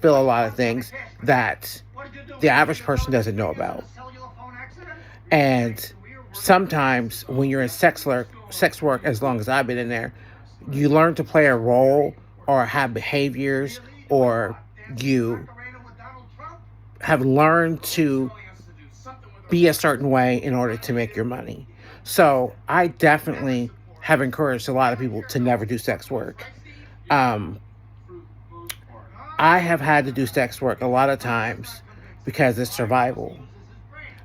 feel a lot of things that the average person doesn't know about. And sometimes when you're in sex work, as long as I've been in there, you learn to play a role or have behaviors, or you have learned to be a certain way in order to make your money. So I definitely have encouraged a lot of people to never do sex work. Um, I have had to do sex work a lot of times because it's survival.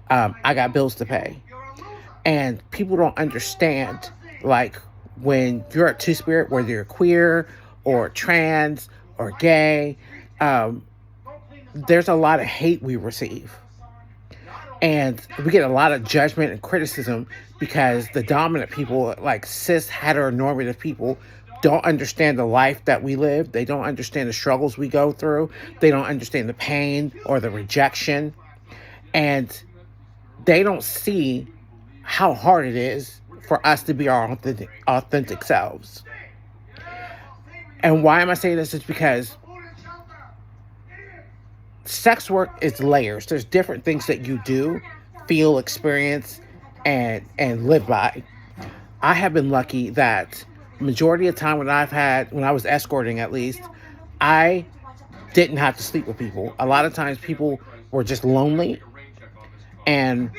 I got bills to pay. And people don't understand, like, when you're a two-spirit, whether you're queer or trans or gay, um, there's a lot of hate we receive. And we get a lot of judgment and criticism because the dominant people, like cis heteronormative people, don't understand the life that we live. They don't understand the struggles we go through. They don't understand the pain or the rejection. And they don't see how hard it is for us to be our authentic selves. And why am I saying this? Is because sex work is layers. There's different things that you do, feel, experience, and live by. I have been lucky that majority of the time when I was escorting, at least, I didn't have to sleep with people. A lot of times people were just lonely and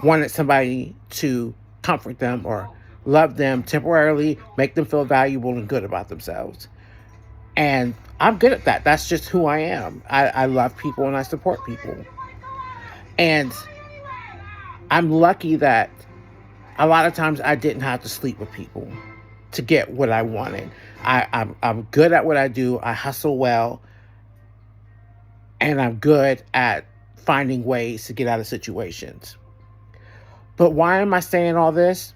wanted somebody to comfort them or love them temporarily, make them feel valuable and good about themselves. And I'm good at that. That's just who I am. I love people and I support people. And I'm lucky that a lot of times I didn't have to sleep with people to get what I wanted. I'm good at what I do. I hustle well. And I'm good at finding ways to get out of situations. But why am I saying all this?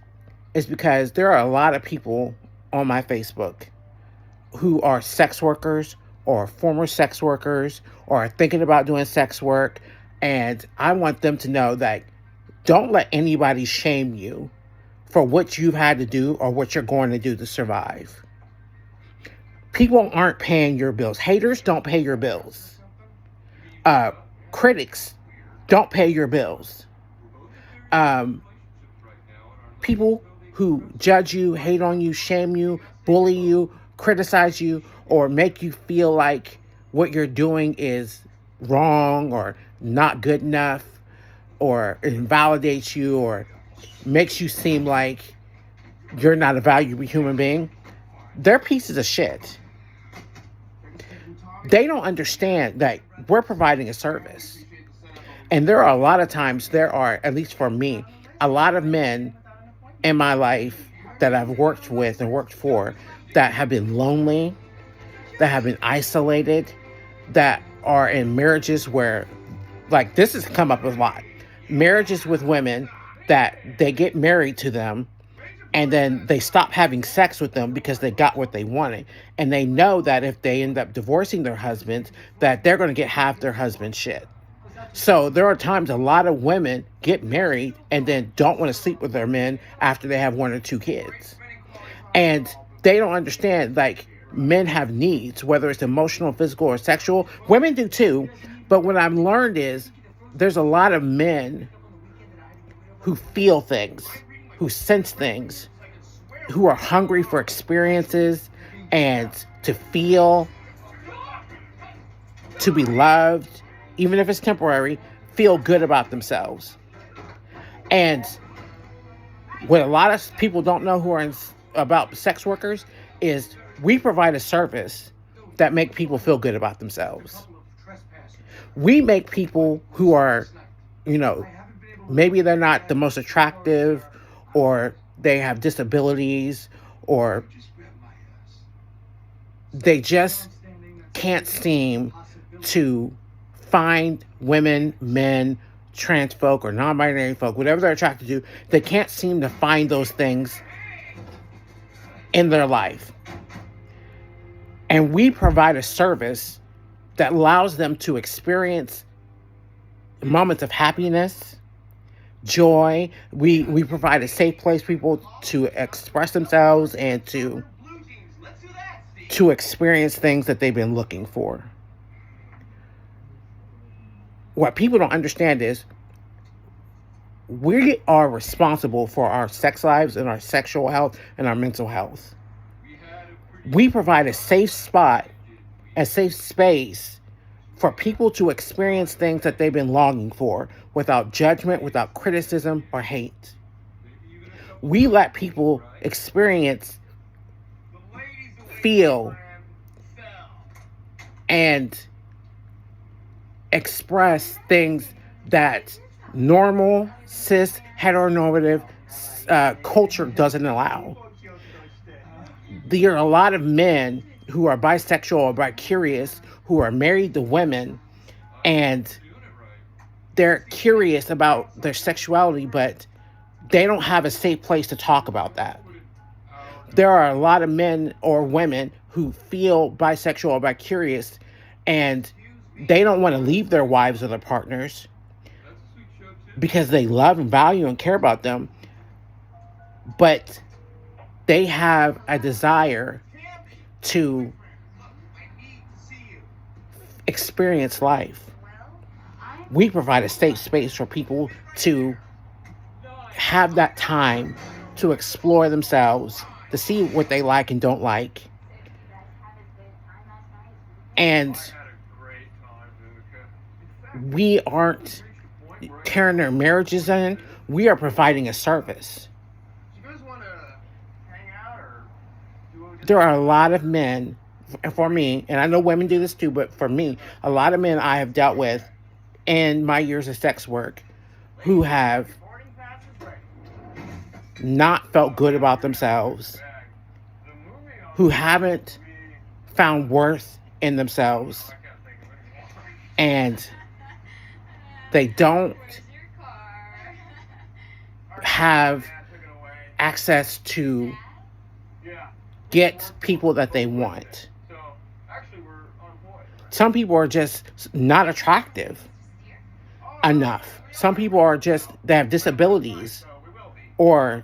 It's because there are a lot of people on my Facebook who are sex workers or former sex workers or are thinking about doing sex work. And I want them to know that don't let anybody shame you for what you've had to do or what you're going to do to survive. People aren't paying your bills. Haters don't pay your bills. Critics don't pay your bills. People who judge you, hate on you, shame you, bully you, criticize you, or make you feel like what you're doing is wrong or not good enough, or invalidates you, or makes you seem like you're not a valuable human being, they're pieces of shit. They don't understand that we're providing a service. And there are a lot of times, at least for me, a lot of men in my life that I've worked with and worked for that have been lonely, that have been isolated, that are in marriages where, like, this has come up a lot. Marriages with women that they get married to them and then they stop having sex with them because they got what they wanted. And they know that if they end up divorcing their husbands, that they're going to get half their husband's shit. So there are times a lot of women get married and then don't want to sleep with their men after they have one or two kids. And they don't understand, like, men have needs, whether it's emotional, physical, or sexual. Women do too. But what I've learned is there's a lot of men who feel things, who sense things, who are hungry for experiences and to feel, to be loved, even if it's temporary, feel good about themselves. And what a lot of people don't know about sex workers is we provide a service that make people feel good about themselves. We make people who are, maybe they're not the most attractive, or they have disabilities, or they just can't seem to find women, men, trans folk, or non-binary folk, whatever they're attracted to, they can't seem to find those things in their life. And we provide a service that allows them to experience moments of happiness, joy. We provide a safe place for people to express themselves and to experience things that they've been looking for. what people don't understand is we are responsible for our sex lives and our sexual health and our mental health. We provide a safe spot, a safe space for people to experience things that they've been longing for without judgment, without criticism or hate. We let people experience, feel, and express things that normal, cis, heteronormative culture doesn't allow. There are a lot of men who are bisexual or bi-curious who are married to women, and they're curious about their sexuality, but they don't have a safe place to talk about that. There are a lot of men or women who feel bisexual or bi-curious, and they don't want to leave their wives or their partners because they love and value and care about them, but they have a desire to experience life. We provide a safe space for people to have that time to explore themselves, to see what they like and don't like. And we aren't tearing their marriages in. We are providing a service. There are a lot of men, for me, and I know women do this too, but for me, a lot of men I have dealt with in my years of sex work who have not felt good about themselves, who haven't found worth in themselves, and they don't have access to get people that they want. Some people are just not attractive enough. Some people are just, they have disabilities, or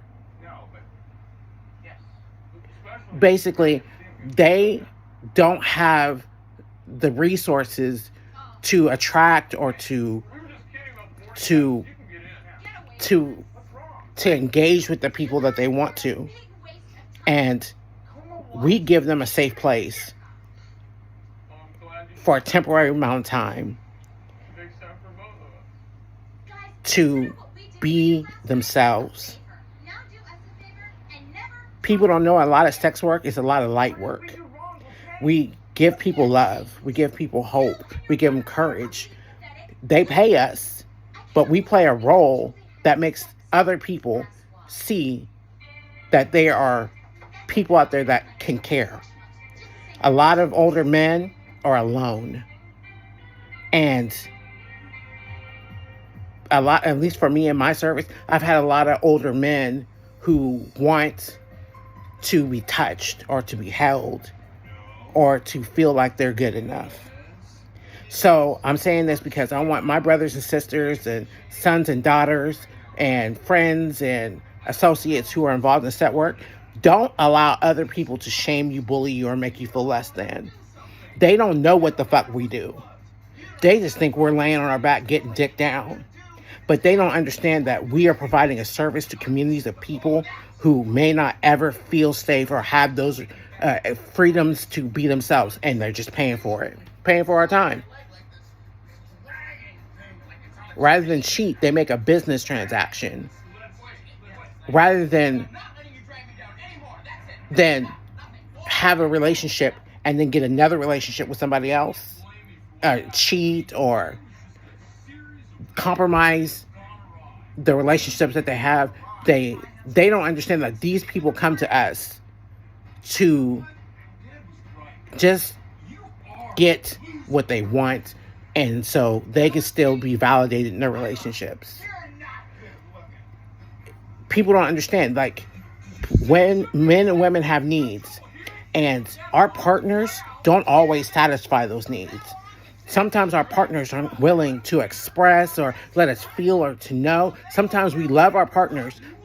basically they don't have the resources to attract or to engage with the people that they want to. And we give them a safe place for a temporary amount of time to be themselves. People don't know a lot of sex work is a lot of light work. We give people love. We give people hope. We give them courage. They pay us, but we play a role that makes other people see that there are people out there that can care. A lot of older men are alone. And a lot, at least for me in my service, I've had a lot of older men who want to be touched or to be held or to feel like they're good enough. So I'm saying this because I want my brothers and sisters and sons and daughters and friends and associates who are involved in sex work, don't allow other people to shame you, bully you, or make you feel less than. They don't know what the fuck we do. They just think we're laying on our back getting dick down. But they don't understand that we are providing a service to communities of people who may not ever feel safe or have those freedoms to be themselves. And they're just paying for it. Paying for our time. Rather than cheat, they make a business transaction. Rather than have a relationship and then get another relationship with somebody else, cheat or compromise the relationships that they have, they don't understand that these people come to us to just get what they want, and so they can still be validated in their relationships. People don't understand, like, when men and women have needs, and our partners don't always satisfy those needs. Sometimes our partners aren't willing to express or let us feel or to know. Sometimes we love our partners,